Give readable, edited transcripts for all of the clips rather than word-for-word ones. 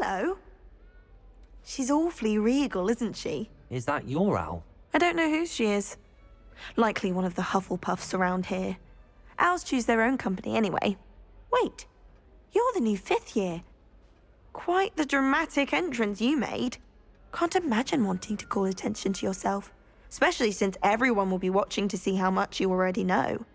Hello. She's awfully regal, isn't she? Is that your owl? I don't know who she is. Likely one of the Hufflepuffs around here. Owls choose their own company anyway. Wait, you're the new 5th year. Quite the dramatic entrance you made. Can't imagine wanting to call attention to yourself, especially since everyone will be watching to see how much you already know.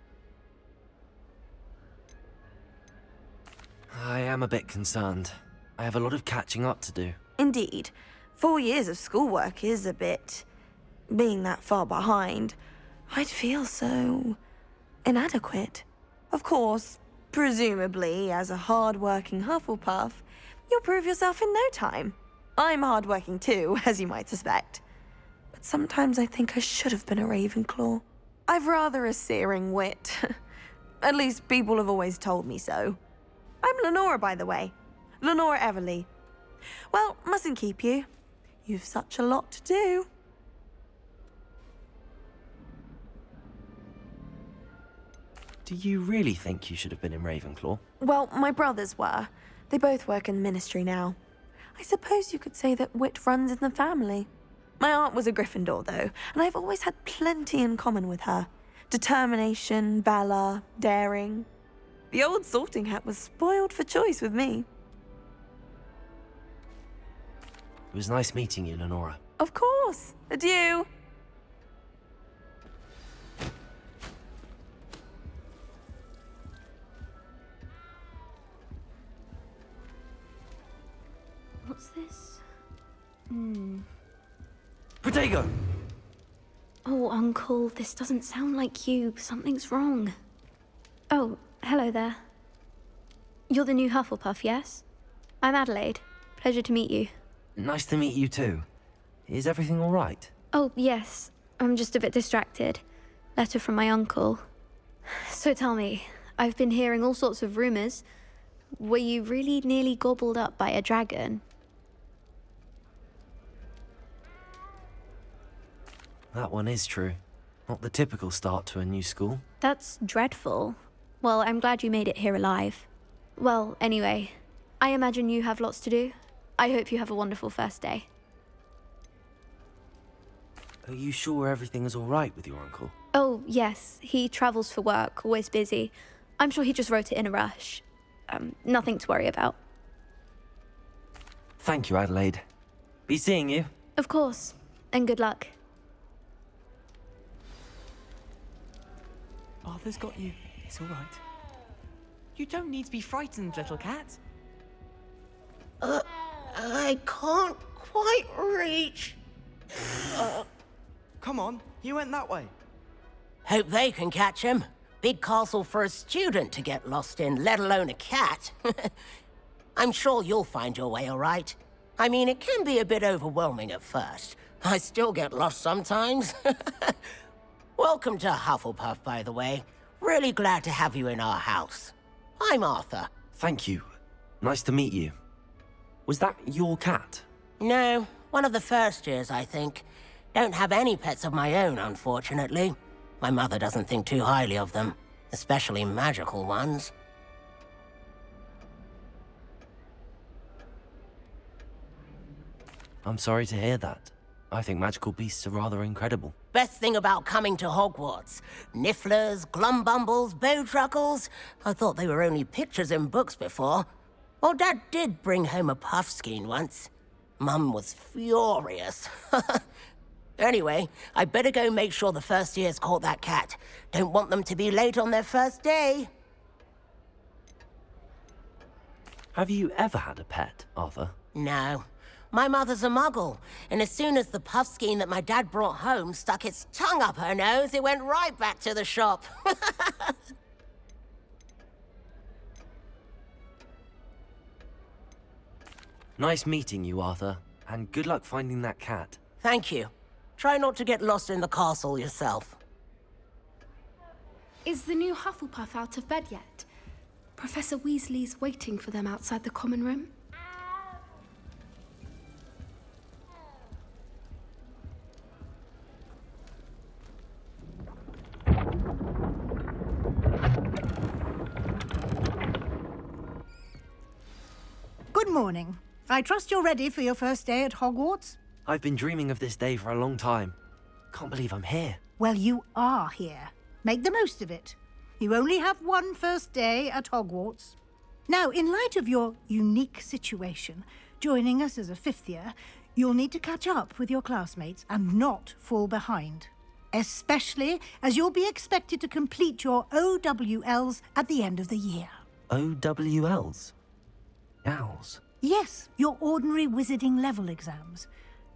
I am a bit concerned. I have a lot of catching up to do. Indeed. 4 years of schoolwork is a bit... Being that far behind, I'd feel so... inadequate. Of course, presumably, as a hard-working Hufflepuff, you'll prove yourself in no time. I'm hard-working too, as you might suspect. But sometimes I think I should have been a Ravenclaw. I've rather a searing wit. At least people have always told me so. I'm Lenora, by the way. Lenora Everly. Well, mustn't keep you. You've such a lot to do. Do you really think you should have been in Ravenclaw? Well, my brothers were. They both work in the ministry now. I suppose you could say that wit runs in the family. My aunt was a Gryffindor, though, and I've always had plenty in common with her. Determination, valor, daring. The old sorting hat was spoiled for choice with me. It was nice meeting you, Lenora. Of course. Adieu. What's this? Protego! Oh, Uncle, this doesn't sound like you. Something's wrong. Oh, hello there. You're the new Hufflepuff, yes? I'm Adelaide. Pleasure to meet you. Nice to meet you too. Is everything all right? Oh, yes. I'm just a bit distracted. Letter from my uncle. So tell me, I've been hearing all sorts of rumors. Were you really nearly gobbled up by a dragon? That one is true. Not the typical start to a new school. That's dreadful. Well, I'm glad you made it here alive. Well, anyway, I imagine you have lots to do. I hope you have a wonderful first day. Are you sure everything is all right with your uncle? Oh, yes. He travels for work, always busy. I'm sure he just wrote it in a rush. Nothing to worry about. Thank you, Adelaide. Be seeing you. Of course. And good luck. Arthur's got you. It's all right. You don't need to be frightened, little cat. I can't quite reach. Come on, you went that way. Hope they can catch him. Big castle for a student to get lost in, let alone a cat. I'm sure you'll find your way all right. I mean, it can be a bit overwhelming at first. I still get lost sometimes. Welcome to Hufflepuff, by the way. Really glad to have you in our house. I'm Arthur. Thank you. Nice to meet you. Was that your cat? No, one of the first years, I think. Don't have any pets of my own, unfortunately. My mother doesn't think too highly of them, especially magical ones. I'm sorry to hear that. I think magical beasts are rather incredible. Best thing about coming to Hogwarts. Nifflers, Glumbumbles, Bowtruckles. I thought they were only pictures in books before. Well, Dad did bring home a Puffskein once. Mum was furious. Anyway, I better go make sure the first years caught that cat. Don't want them to be late on their first day. Have you ever had a pet, Arthur? No. My mother's a muggle, and as soon as the Puffskein that my dad brought home stuck its tongue up her nose, it went right back to the shop. Nice meeting you, Arthur, and good luck finding that cat. Thank you. Try not to get lost in the castle yourself. Is the new Hufflepuff out of bed yet? Professor Weasley's waiting for them outside the common room. Good morning. I trust you're ready for your first day at Hogwarts? I've been dreaming of this day for a long time. Can't believe I'm here. Well, you are here. Make the most of it. You only have one first day at Hogwarts. Now, in light of your unique situation, joining us as a fifth year, you'll need to catch up with your classmates and not fall behind. Especially as you'll be expected to complete your OWLs at the end of the year. OWLs? Owls? Yes, your ordinary wizarding level exams.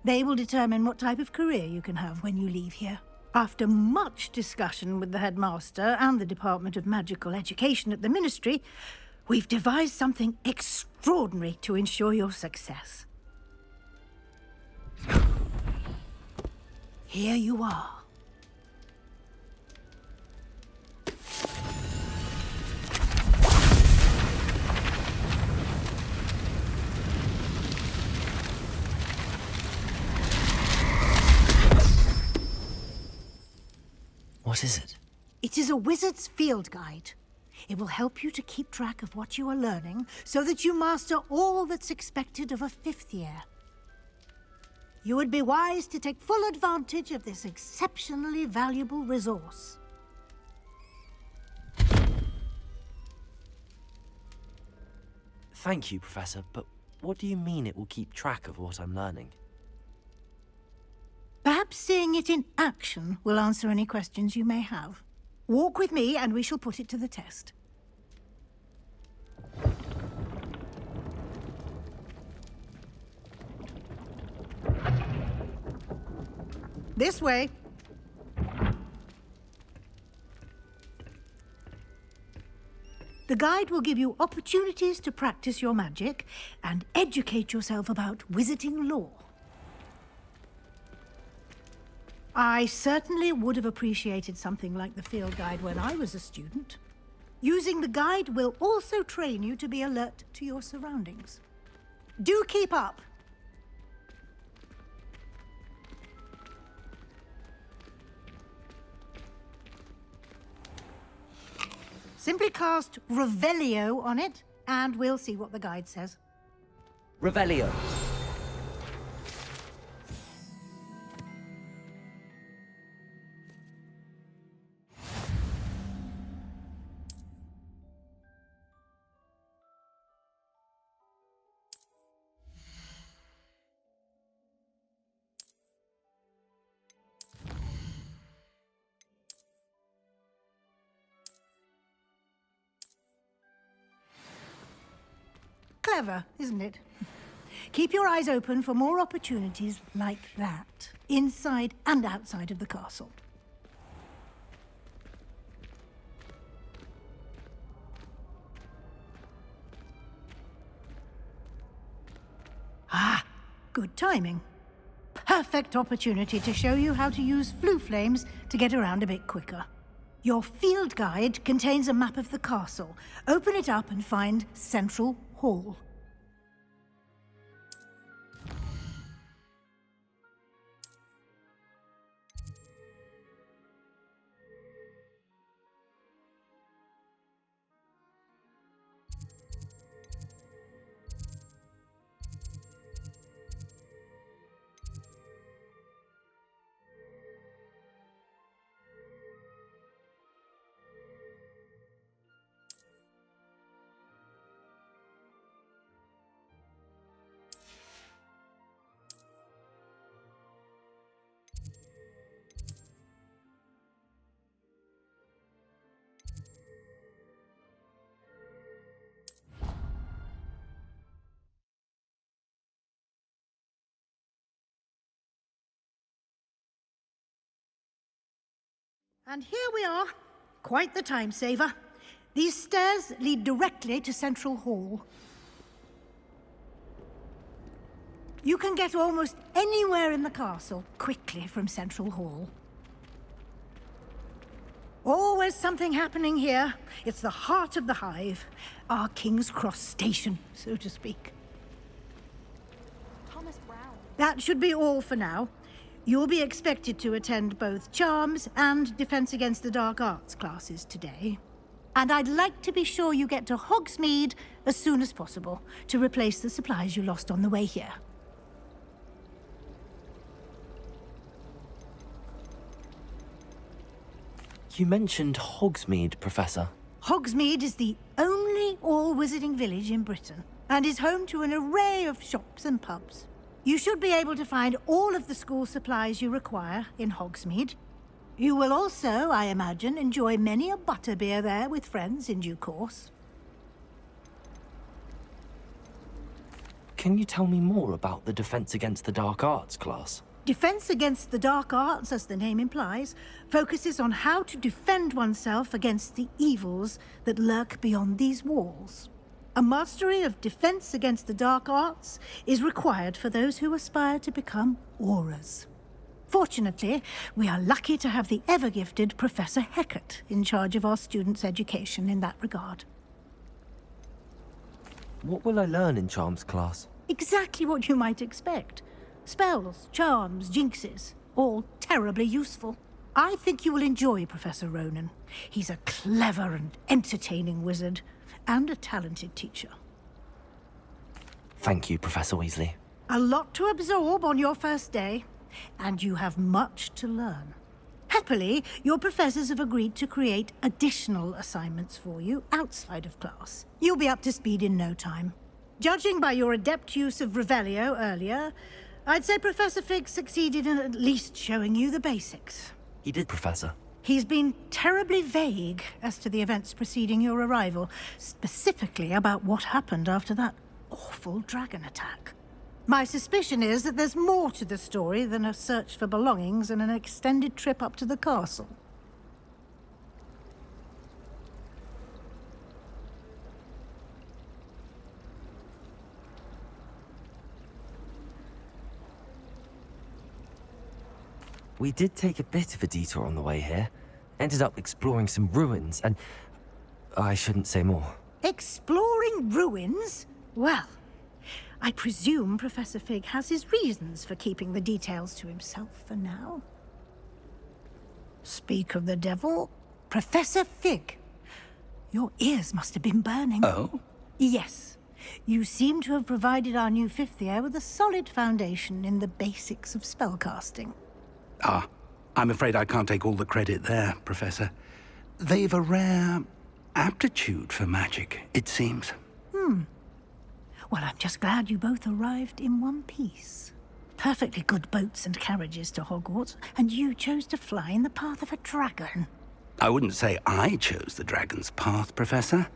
They will determine what type of career you can have when you leave here. After much discussion with the headmaster and the Department of Magical Education at the Ministry, we've devised something extraordinary to ensure your success. Here you are. What is it? It is a wizard's field guide. It will help you to keep track of what you are learning so that you master all that's expected of a fifth year. You would be wise to take full advantage of this exceptionally valuable resource. Thank you, Professor, but what do you mean it will keep track of what I'm learning? Perhaps seeing it in action will answer any questions you may have. Walk with me and we shall put it to the test. This way. The guide will give you opportunities to practice your magic and educate yourself about wizarding lore. I certainly would have appreciated something like the field guide when I was a student. Using the guide will also train you to be alert to your surroundings. Do keep up! Simply cast Revelio on it, and we'll see what the guide says. Revelio. Clever, isn't it? Keep your eyes open for more opportunities like that, inside and outside of the castle. Ah, good timing. Perfect opportunity to show you how to use flue flames to get around a bit quicker. Your field guide contains a map of the castle. Open it up and find Central Hall. And here we are. Quite the time saver. These stairs lead directly to Central Hall. You can get almost anywhere in the castle quickly from Central Hall. Always something happening here. It's the heart of the Hive. Our King's Cross station, so to speak. Thomas Brown. That should be all for now. You'll be expected to attend both Charms and Defense Against the Dark Arts classes today. And I'd like to be sure you get to Hogsmeade as soon as possible to replace the supplies you lost on the way here. You mentioned Hogsmeade, Professor. Hogsmeade is the only all-wizarding village in Britain and is home to an array of shops and pubs. You should be able to find all of the school supplies you require in Hogsmeade. You will also, I imagine, enjoy many a butterbeer there with friends in due course. Can you tell me more about the Defense Against the Dark Arts class? Defense Against the Dark Arts, as the name implies, focuses on how to defend oneself against the evils that lurk beyond these walls. A mastery of Defense Against the Dark Arts is required for those who aspire to become Aurors. Fortunately, we are lucky to have the ever-gifted Professor Hecat in charge of our students' education in that regard. What will I learn in Charms class? Exactly what you might expect. Spells, charms, jinxes, all terribly useful. I think you will enjoy Professor Ronan. He's a clever and entertaining wizard, and a talented teacher. Thank you, Professor Weasley. A lot to absorb on your first day, and you have much to learn. Happily, your professors have agreed to create additional assignments for you outside of class. You'll be up to speed in no time. Judging by your adept use of Revelio earlier, I'd say Professor Fig succeeded in at least showing you the basics. He did, Professor. He's been terribly vague as to the events preceding your arrival, specifically about what happened after that awful dragon attack. My suspicion is that there's more to the story than a search for belongings and an extended trip up to the castle. We did take a bit of a detour on the way here. Ended up exploring some ruins and... I shouldn't say more. Exploring ruins? Well, I presume Professor Fig has his reasons for keeping the details to himself for now. Speak of the devil, Professor Fig. Your ears must have been burning. Oh? Yes. You seem to have provided our new fifth year with a solid foundation in the basics of spellcasting. Ah, I'm afraid I can't take all the credit there, Professor. They've a rare aptitude for magic, it seems. Well, I'm just glad you both arrived in one piece. Perfectly good boats and carriages to Hogwarts, and you chose to fly in the path of a dragon. I wouldn't say I chose the dragon's path, Professor.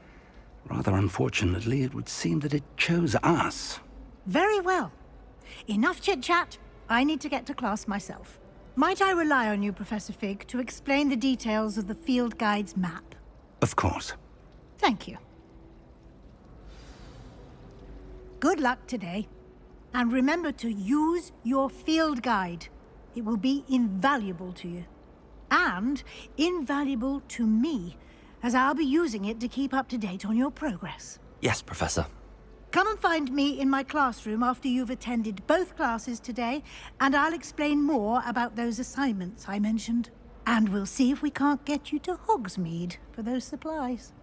Rather unfortunately, it would seem that it chose us. Very well. Enough chit-chat. I need to get to class myself. Might I rely on you, Professor Fig, to explain the details of the field guide's map? Of course. Thank you. Good luck today. And remember to use your field guide. It will be invaluable to you. And invaluable to me, as I'll be using it to keep up to date on your progress. Yes, Professor. Come and find me in my classroom after you've attended both classes today, and I'll explain more about those assignments I mentioned. And we'll see if we can't get you to Hogsmeade for those supplies.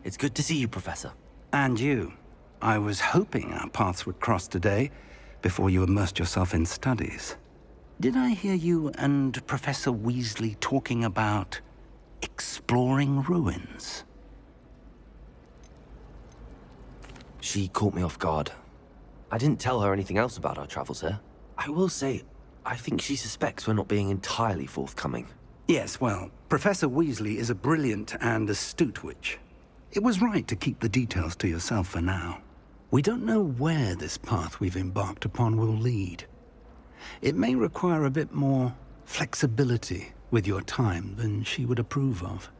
It's good to see you, Professor. And you. I was hoping our paths would cross today, before you immersed yourself in studies. Did I hear you and Professor Weasley talking about exploring ruins? She caught me off guard. I didn't tell her anything else about our travels here. I will say, I think she suspects we're not being entirely forthcoming. Yes, well, Professor Weasley is a brilliant and astute witch. It was right to keep the details to yourself for now. We don't know where this path we've embarked upon will lead. It may require a bit more flexibility with your time than she would approve of.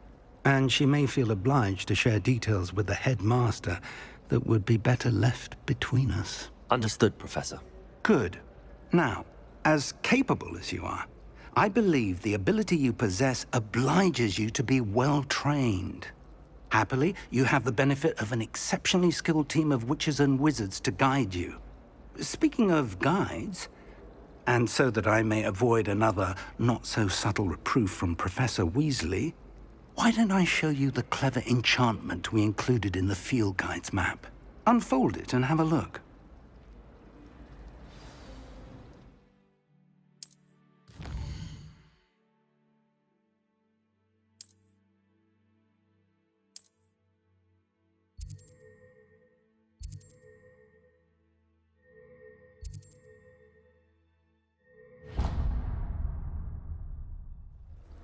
And she may feel obliged to share details with the headmaster that would be better left between us. Understood, Professor. Good. Now, as capable as you are, I believe the ability you possess obliges you to be well-trained. Happily, you have the benefit of an exceptionally skilled team of witches and wizards to guide you. Speaking of guides, And so that I may avoid another not-so-subtle reproof from Professor Weasley, why don't I show you the clever enchantment we included in the field guide's map? Unfold it and have a look.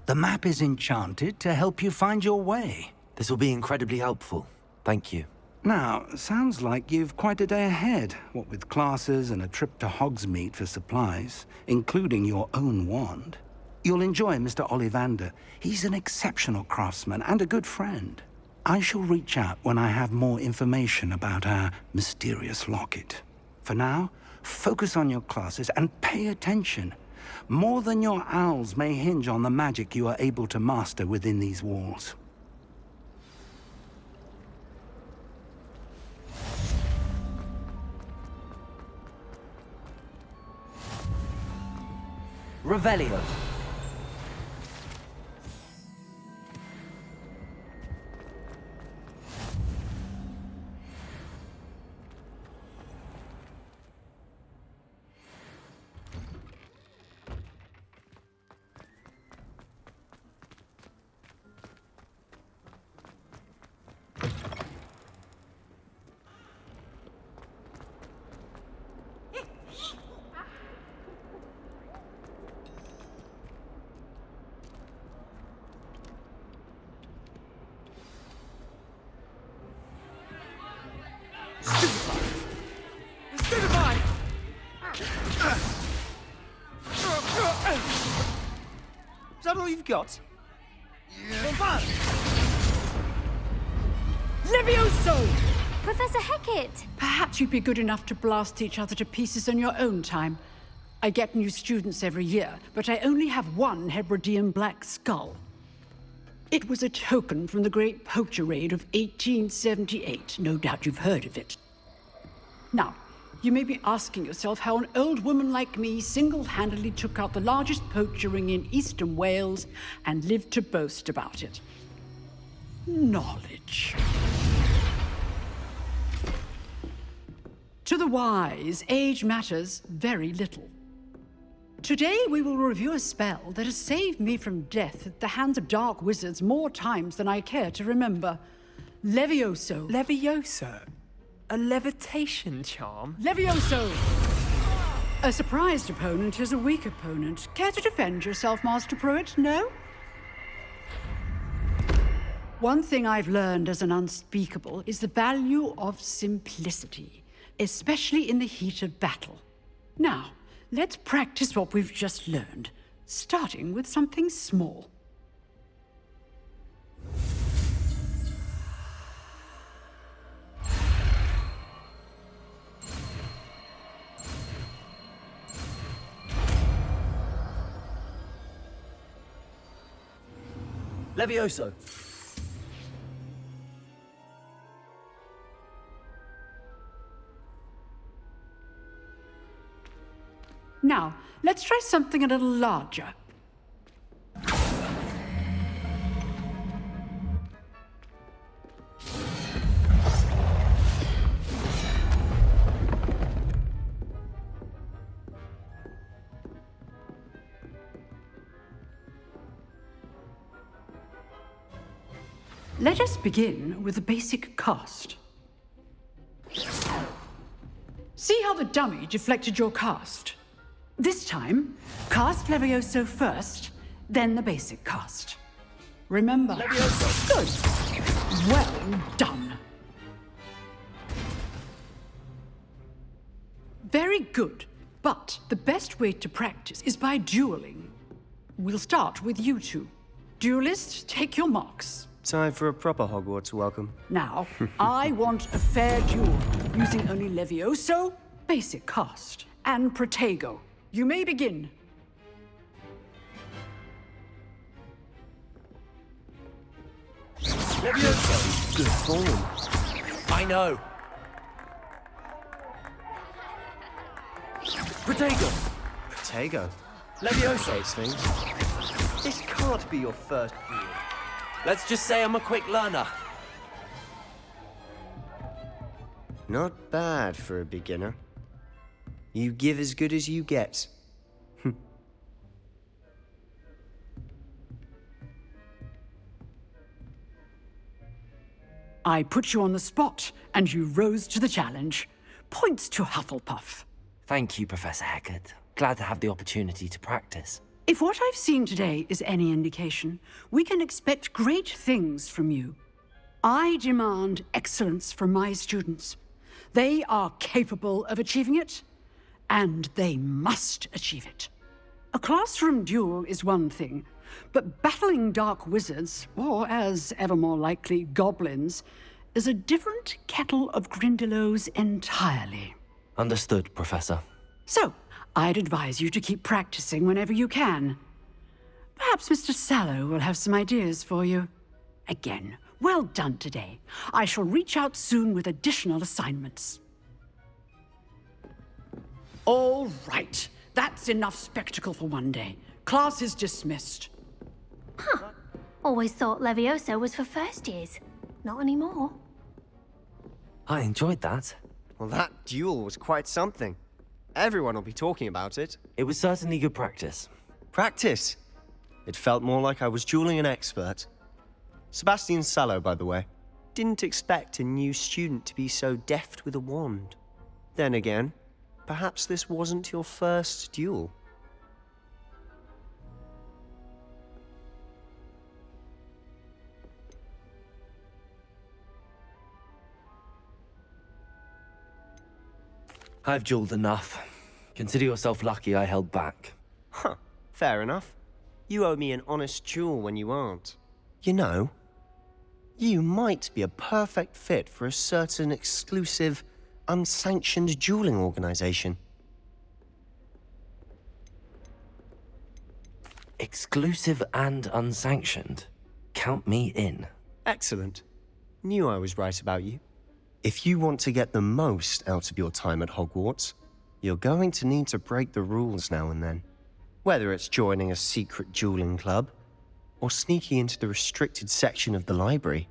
The map is enchanted to help you find your way. This will be incredibly helpful. Thank you. Now, sounds like you've quite a day ahead, what with classes and a trip to Hogsmeade for supplies, including your own wand. You'll enjoy Mr. Ollivander. He's an exceptional craftsman and a good friend. I shall reach out when I have more information about our mysterious locket. For now, focus on your classes and pay attention. More than your owls may hinge on the magic you are able to master within these walls. Revelio. Is that all you've got? Levioso! Professor Hecat! Perhaps you'd be good enough to blast each other to pieces on your own time. I get new students every year, but I only have one Hebridean black skull. It was a token from the Great Poacher Raid of 1878. No doubt you've heard of it. Now, you may be asking yourself how an old woman like me single-handedly took out the largest poacher ring in eastern Wales and lived to boast about it. Knowledge. To the wise, age matters very little. Today we will review a spell that has saved me from death at the hands of dark wizards more times than I care to remember. Levioso. Levioso? A levitation charm? Levioso! A surprised opponent is a weak opponent. Care to defend yourself, Master Pruitt? No? One thing I've learned as an unspeakable is the value of simplicity, especially in the heat of battle. Now, let's practice what we've just learned, starting with something small. Levioso. Now, let's try something a little larger. Let us begin with the basic cast. See how the dummy deflected your cast? This time, cast Levioso first, then the basic cast. Remember. Levioso. Good. Well done. Very good. But the best way to practice is by dueling. We'll start with you two. Duelists, take your marks. Time for a proper Hogwarts welcome. Now, I want a fair duel, using only Levioso, basic cast, and Protego. You may begin. Levioso. Good form. I know. Protego. Protego. Leviosa hates things. This can't be your first duel. Let's just say I'm a quick learner. Not bad for a beginner. You give as good as you get. I put you on the spot, and you rose to the challenge. Points to Hufflepuff. Thank you, Professor Hecat. Glad to have the opportunity to practice. If what I've seen today is any indication, we can expect great things from you. I demand excellence from my students. They are capable of achieving it, and they must achieve it. A classroom duel is one thing, but battling dark wizards, or as ever more likely, goblins, is a different kettle of Grindylows entirely. Understood, Professor. So, I'd advise you to keep practicing whenever you can. Perhaps Mr. Sallow will have some ideas for you. Again, well done today. I shall reach out soon with additional assignments. All right. That's enough spectacle for one day. Class is dismissed. Always thought Leviosa was for first years. Not anymore. I enjoyed that. Well, that duel was quite something. Everyone will be talking about it. It was certainly good practice. Practice? It felt more like I was dueling an expert. Sebastian Sallow, by the way. Didn't expect a new student to be so deft with a wand. Then again, perhaps this wasn't your first duel. I've dueled enough. Consider yourself lucky I held back. Huh, fair enough. You owe me an honest duel when you aren't. You know, you might be a perfect fit for a certain exclusive, unsanctioned dueling organization. Exclusive and unsanctioned. Count me in. Excellent. Knew I was right about you. If you want to get the most out of your time at Hogwarts, you're going to need to break the rules now and then. Whether it's joining a secret dueling club, or sneaking into the restricted section of the library,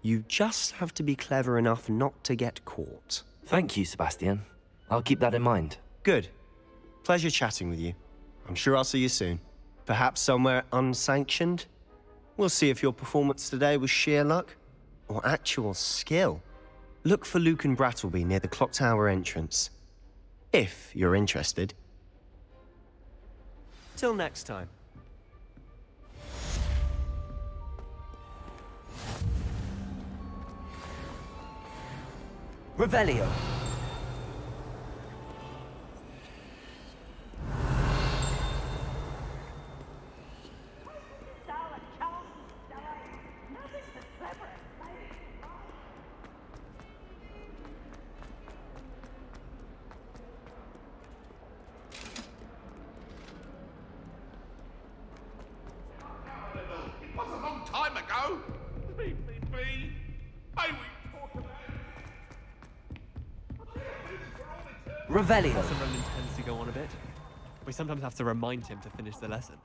you just have to be clever enough not to get caught. Thank you, Sebastian. I'll keep that in mind. Good. Pleasure chatting with you. I'm sure I'll see you soon. Perhaps somewhere unsanctioned? We'll see if your performance today was sheer luck, or actual skill. Look for Luke and Brattleby near the clock tower entrance. If you're interested. Till next time. Revelio. It was a long time ago. Please. May we talk about it? Revelio. Professor Ronan tends to go on a bit. We sometimes have to remind him to finish the lesson.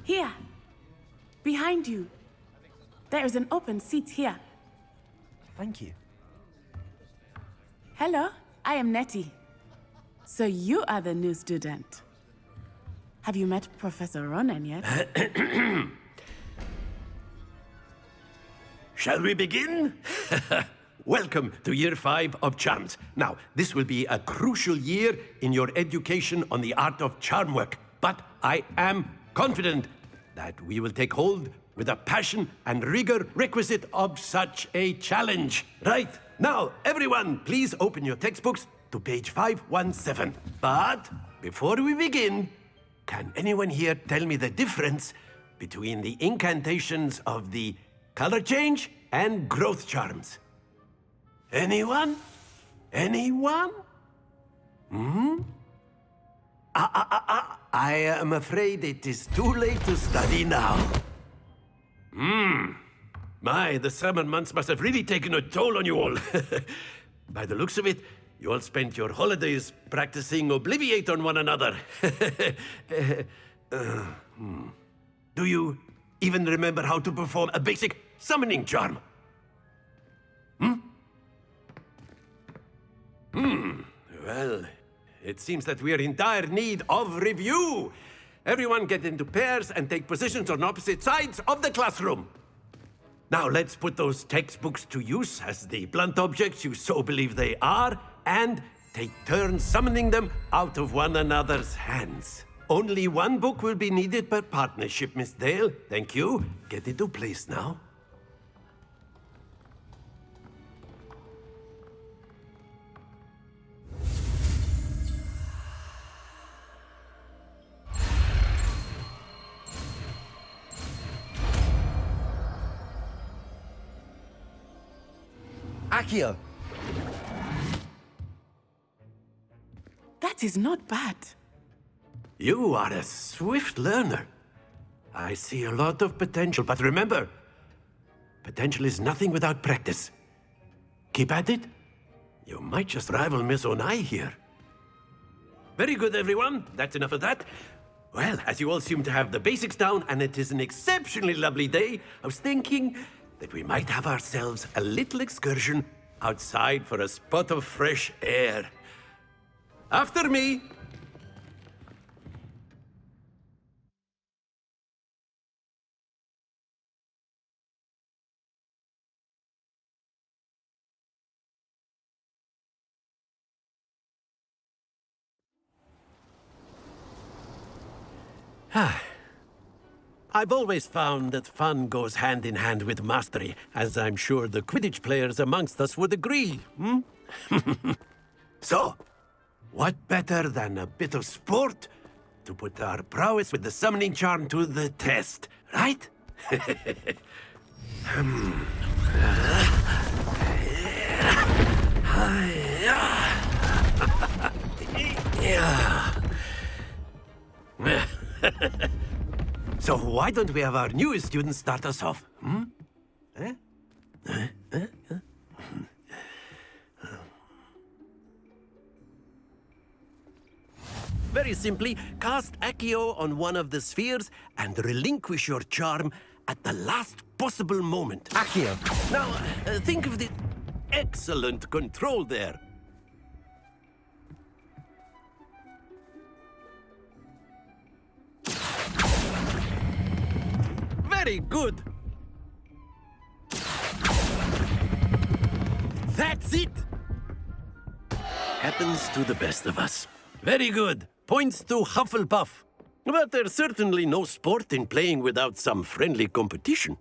Here. Behind you. There is an open seat here. Thank you. Hello, I am Nettie. So you are the new student. Have you met Professor Ronan yet? Shall we begin? Welcome to Year 5 of Charms. Now, this will be a crucial year in your education on the art of charm work, but I am confident that we will take hold with the passion and rigor requisite of such a challenge. Right, now, everyone, please open your textbooks to page 517. But before we begin, can anyone here tell me the difference between the incantations of the color change and growth charms? Anyone? Anyone? I am afraid it is too late to study now. My, the summer months must have really taken a toll on you all. By the looks of it, you all spent your holidays practicing Obliviate on one another. Do you even remember how to perform a basic summoning charm? Well, it seems that we are in dire need of review. Everyone get into pairs and take positions on opposite sides of the classroom. Now let's put those textbooks to use as the blunt objects you so believe they are, and take turns summoning them out of one another's hands. Only one book will be needed per partnership, Miss Dale. Thank you. Get into place now. Accio! That is not bad. You are a swift learner. I see a lot of potential, but remember, potential is nothing without practice. Keep at it. You might just rival Miss Onai here. Very good, everyone. That's enough of that. Well, as you all seem to have the basics down, and it is an exceptionally lovely day, I was thinking that we might have ourselves a little excursion outside for a spot of fresh air. After me! I've always found that fun goes hand in hand with mastery, as I'm sure the Quidditch players amongst us would agree, So, what better than a bit of sport to put our prowess with the summoning charm to the test, right? So why don't we have our newest student start us off? Very simply, cast Accio on one of the spheres and relinquish your charm at the last possible moment. Accio! Now, think of the excellent control there. Very good. That's it. Happens to the best of us. Very good. Points to Hufflepuff. But there's certainly no sport in playing without some friendly competition.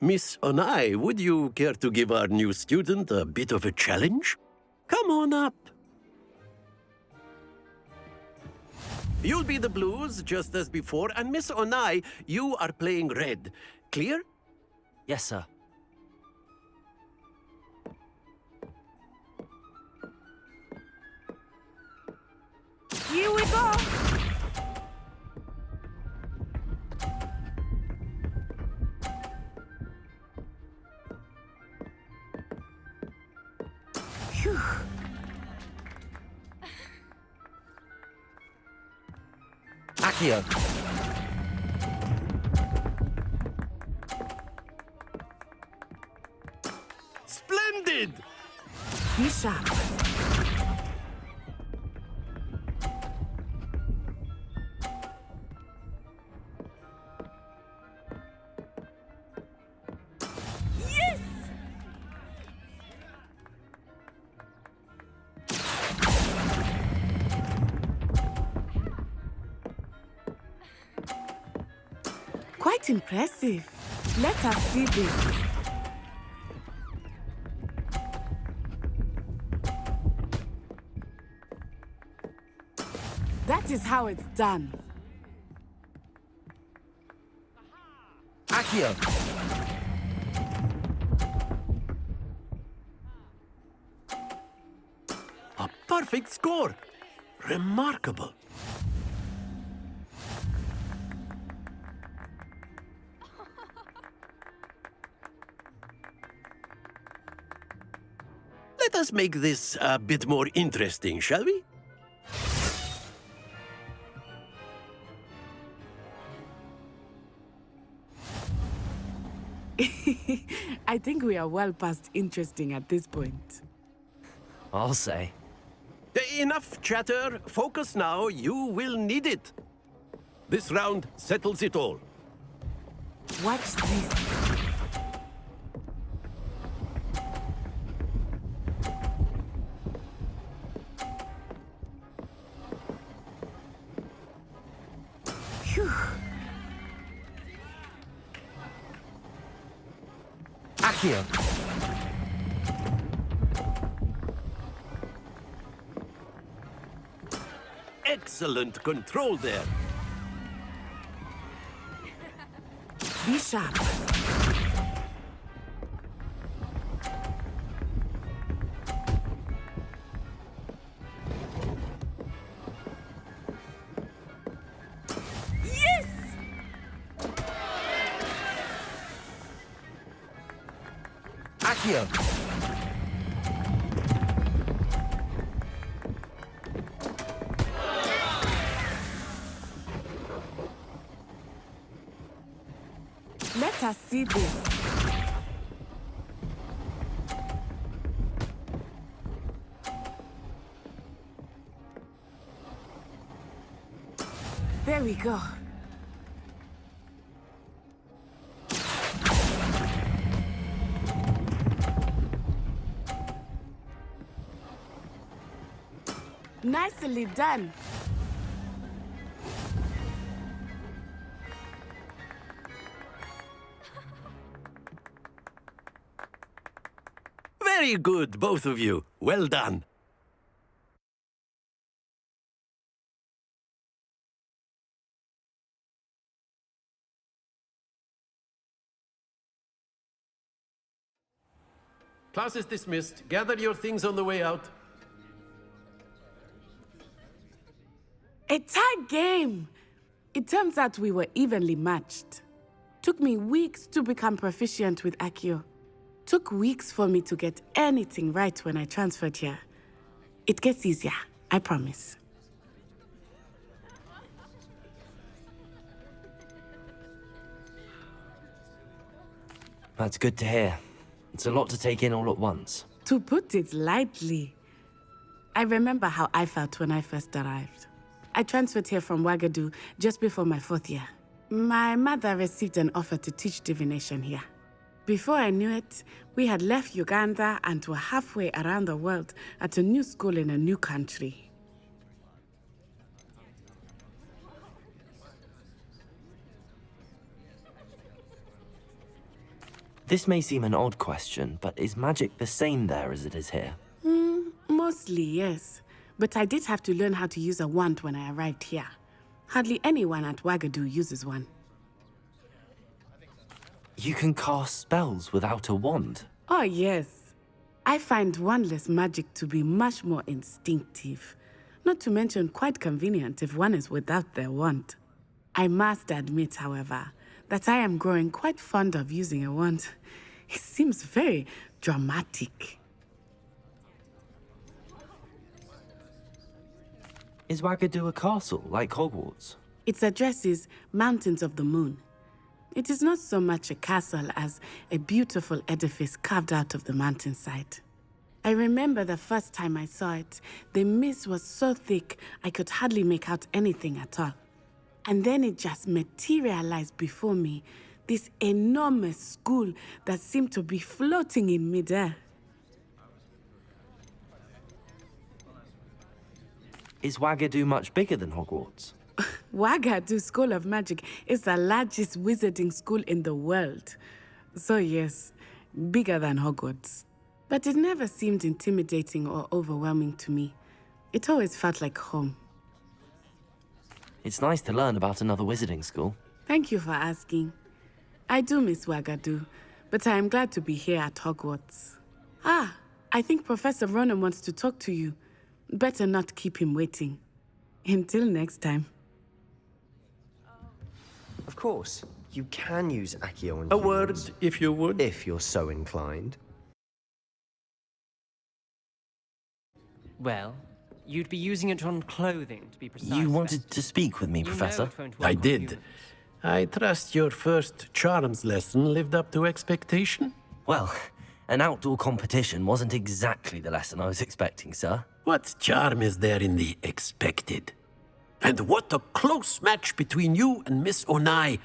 Miss Onai, would you care to give our new student a bit of a challenge? Come on up. You'll be the blues, just as before, and Miss Onai, you are playing red. Clear? Yes, sir. Here we go! Phew. Accio! Splendid! Be sharp. Quite impressive. Let us see this. That is how it's done. Accio! A perfect score. Remarkable. let us make this a bit more interesting, shall we? I think we are well past interesting at this point. I'll say. Enough chatter. Focus now. You will need it. This round settles it all. Watch this. Phew. Accio! Excellent control there. Be sharp. Yes! Accio! Let us see this. There we go. Nicely done. Very good, both of you. Well done. Class is dismissed. Gather your things on the way out. A tie game! It turns out we were evenly matched. Took me weeks to become proficient with Accio. Took weeks for me to get anything right when I transferred here. It gets easier, I promise. That's good to hear. It's a lot to take in all at once. To put it lightly, I remember how I felt when I first arrived. I transferred here from Ouagadougou just before my 4th year. My mother received an offer to teach divination here. Before I knew it, we had left Uganda and were halfway around the world at a new school in a new country. This may seem an odd question, but is magic the same there as it is here? Mostly, yes. But I did have to learn how to use a wand when I arrived here. Hardly anyone at Ouagadougou uses one. You can cast spells without a wand? Oh, yes. I find wandless magic to be much more instinctive. Not to mention quite convenient if one is without their wand. I must admit, however, that I am growing quite fond of using a wand. It seems very dramatic. Is Ouagadougou a castle, like Hogwarts? Its address is Mountains of the Moon. It is not so much a castle as a beautiful edifice carved out of the mountainside. I remember the first time I saw it, the mist was so thick I could hardly make out anything at all. And then it just materialized before me, this enormous school that seemed to be floating in midair. Is Ouagadougou much bigger than Hogwarts? Ouagadougou School of Magic is the largest wizarding school in the world. So yes, bigger than Hogwarts. But it never seemed intimidating or overwhelming to me. It always felt like home. It's nice to learn about another wizarding school. Thank you for asking. I do miss Ouagadougou, but I am glad to be here at Hogwarts. Ah, I think Professor Ronan wants to talk to you. Better not keep him waiting. Until next time. Of course, you can use Accio on A humans, word, if you would. if you're so inclined. Well, you'd be using it on clothing, to be precise. You wanted to speak with me, You know Professor? it won't work I on did. humans. I trust your first charms lesson lived up to expectation? Well, an outdoor competition wasn't exactly the lesson I was expecting, sir. What charm is there in the expected? And what a close match between you and Miss Onai.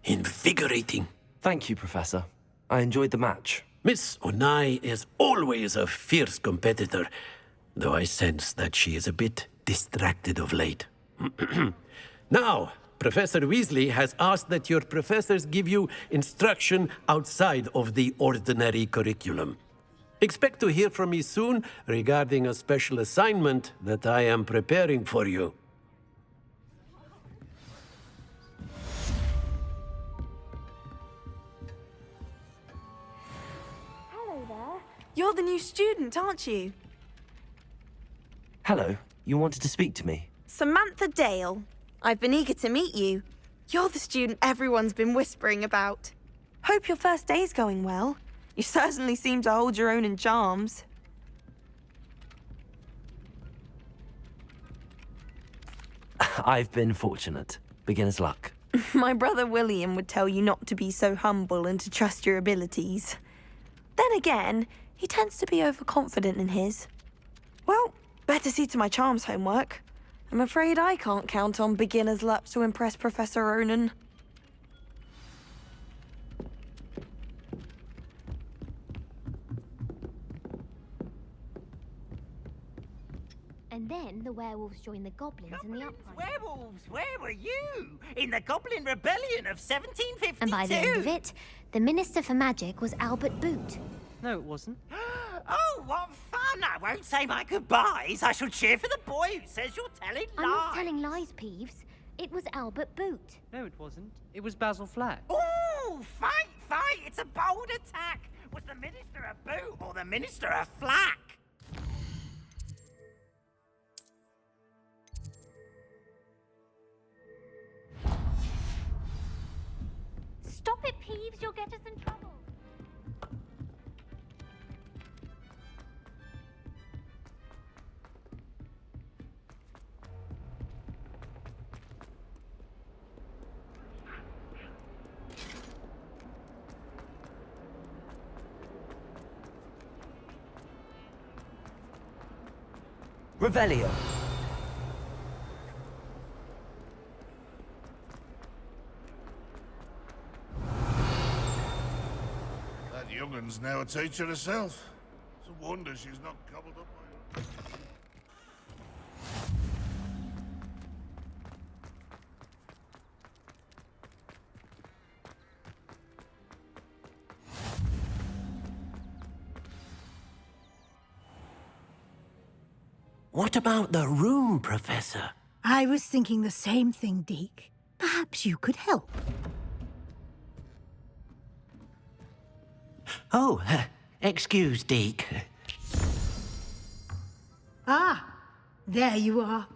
Invigorating. Thank you, Professor. I enjoyed the match. Miss Onai is always a fierce competitor, though I sense that she is a bit distracted of late. Now, Professor Weasley has asked that your professors give you instruction outside of the ordinary curriculum. Expect to hear from me soon regarding a special assignment that I am preparing for you. Hello there. You're the new student, aren't you? Hello, you wanted to speak to me? Samantha Dale. I've been eager to meet you. You're the student everyone's been whispering about. Hope your first day's going well. You certainly seem to hold your own in charms. I've been fortunate. Beginner's luck. My brother William would tell you not to be so humble and to trust your abilities. Then again, he tends to be overconfident in his. Well, better see to my charms homework. I'm afraid I can't count on beginner's luck to impress Professor Ronan. And then the werewolves joined the goblins in the uprising. Werewolves, where were you? In the Goblin Rebellion of 1752? And by the end of it, the Minister for Magic was Albert Boot. No, it wasn't. Oh, what fun! I won't say my goodbyes. I shall cheer for the boy who says you're telling lies. I'm not telling lies, Peeves. It was Albert Boot. No, it wasn't. It was Basil Flack. Ooh, fight, fight! It's a bold attack. Was the Minister a boot or the Minister a flack? Stop it, Peeves. You'll get us in trouble. Revelio. That young'un's now a teacher herself. It's a wonder she's not gobbled up by her. What about the room, Professor? I was thinking the same thing, Deke. Perhaps you could help. Oh, excuse, Deke. Ah, there you are.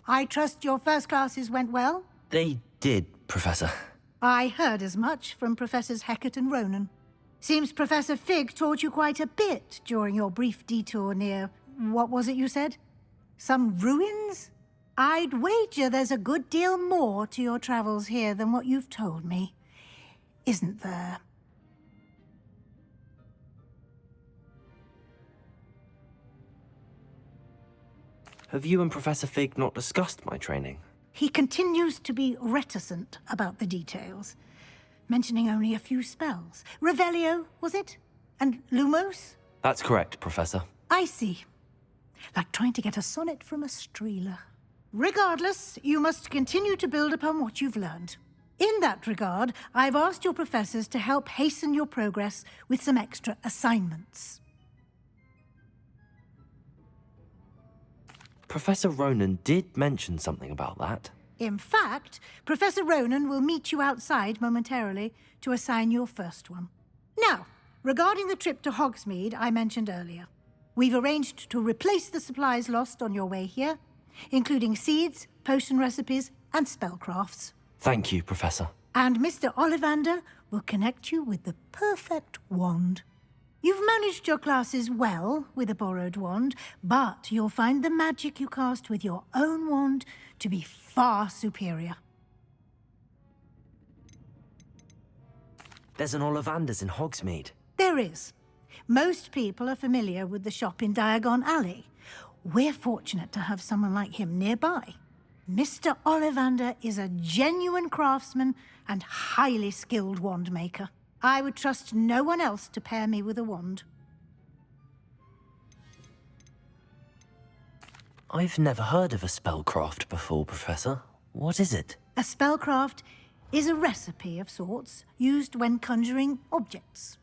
I trust your first classes went well? They did, Professor. I heard as much from Professors Hecat and Ronan. Seems Professor Fig taught you quite a bit during your brief detour near... what was it you said? Some ruins? I'd wager there's a good deal more to your travels here than what you've told me. Isn't there? Have you and Professor Fig not discussed my training? He continues to be reticent about the details, mentioning only a few spells. Revelio, was it? And Lumos? That's correct, Professor. I see. Like trying to get a sonnet from a streeler. Regardless, you must continue to build upon what you've learned. In that regard, I've asked your professors to help hasten your progress with some extra assignments. Professor Ronan did mention something about that. In fact, Professor Ronan will meet you outside momentarily to assign your first one. Now, regarding the trip to Hogsmeade I mentioned earlier, we've arranged to replace the supplies lost on your way here, including seeds, potion recipes, and spellcrafts. Thank you, Professor. And Mr. Ollivander will connect you with the perfect wand. You've managed your classes well with a borrowed wand, but you'll find the magic you cast with your own wand to be far superior. There's an Ollivander's in Hogsmeade. There is. Most people are familiar with the shop in Diagon Alley. We're fortunate to have someone like him nearby. Mr. Ollivander is a genuine craftsman and highly skilled wand maker. I would trust no one else to pair me with a wand. I've never heard of a spellcraft before, Professor. What is it? A spellcraft is a recipe of sorts used when conjuring objects.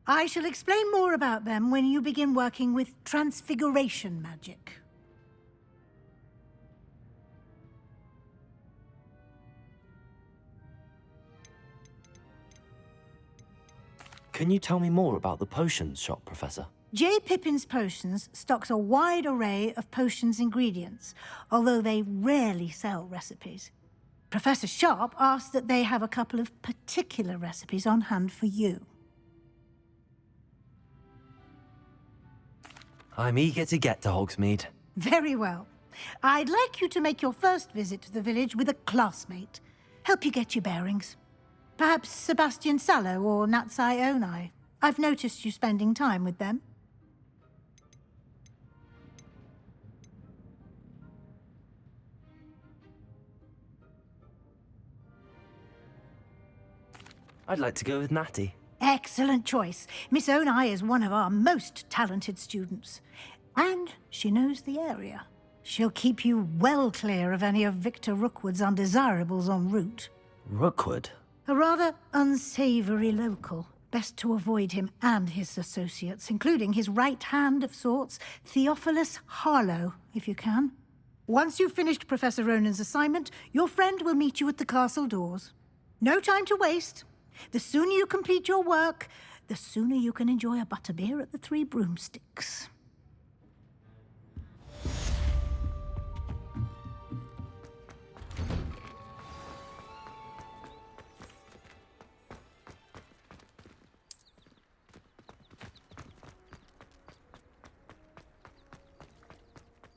I shall explain more about them when you begin working with transfiguration magic. Can you tell me more about the potions shop, Professor? J. Pippin's Potions stocks a wide array of potions ingredients, although they rarely sell recipes. Professor Sharp asked that they have a couple of particular recipes on hand for you. I'm eager to get to Hogsmeade. Very well. I'd like you to make your first visit to the village with a classmate. Help you get your bearings. Perhaps Sebastian Sallow or Natsai Onai. I've noticed you spending time with them. I'd like to go with Natty. Excellent choice. Miss Onai is one of our most talented students. And she knows the area. She'll keep you well clear of any of Victor Rookwood's undesirables en route. Rookwood? A rather unsavory local. Best to avoid him and his associates, including his right hand of sorts, Theophilus Harlow, if you can. Once you've finished Professor Ronan's assignment, your friend will meet you at the castle doors. No time to waste. The sooner you complete your work, the sooner you can enjoy a butterbeer at the Three Broomsticks.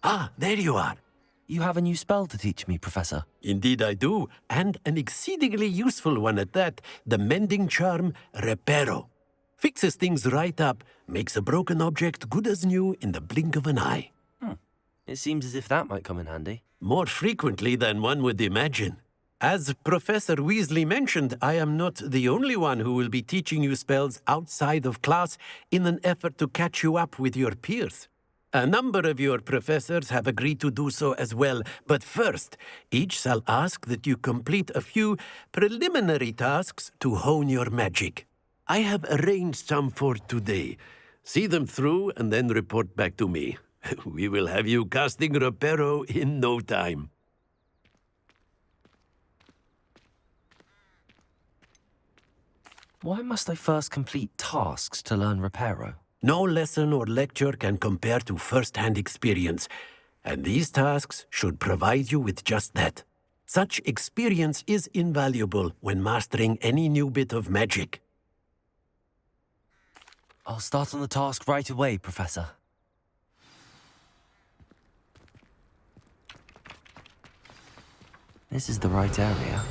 Ah, there you are. You have a new spell to teach me, Professor. Indeed I do, and an exceedingly useful one at that. The mending charm, Reparo. Fixes things right up, makes a broken object good as new in the blink of an eye. It seems as if that might come in handy. More frequently than one would imagine. As Professor Weasley mentioned, I am not the only one who will be teaching you spells outside of class in an effort to catch you up with your peers. A number of your professors have agreed to do so as well, but first, each shall ask that you complete a few preliminary tasks to hone your magic. I have arranged some for today. See them through and then report back to me. We will have you casting Reparo in no time. Why must I first complete tasks to learn Reparo? No lesson or lecture can compare to first-hand experience, and these tasks should provide you with just that. Such experience is invaluable when mastering any new bit of magic. I'll start on the task right away, Professor. This is the right area.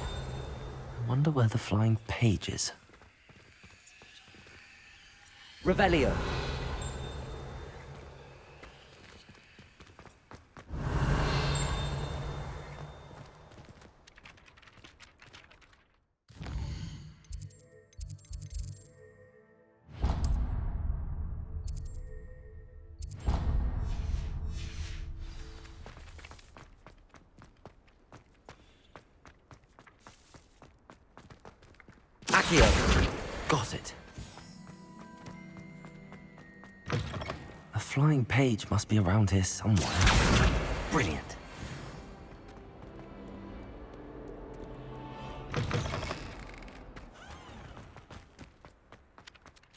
I wonder where the flying page is. Revelio. Accio. Got it. A flying page must be around here somewhere. Brilliant.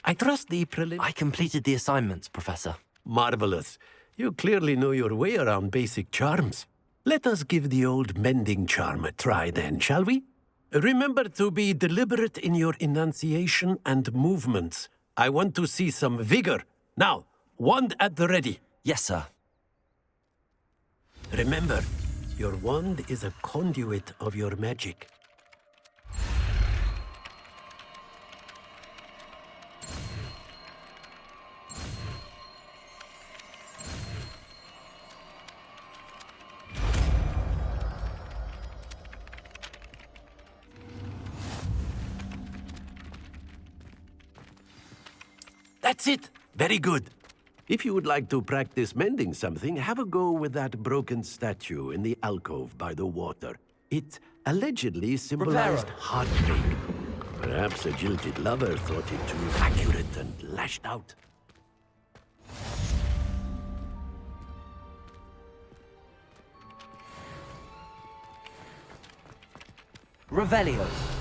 I trust the I completed the assignments, Professor. Marvelous. You clearly know your way around basic charms. Let us give the old mending charm a try then, shall we? Remember to be deliberate in your enunciation and movements. I want to see some vigor. Now, wand at the ready. Yes, sir. Remember, your wand is a conduit of your magic. That's it. Very good. If you would like to practice mending something, have a go with that broken statue in the alcove by the water. It allegedly symbolized heartbreak. Perhaps a jilted lover thought it too accurate and lashed out. Revelio.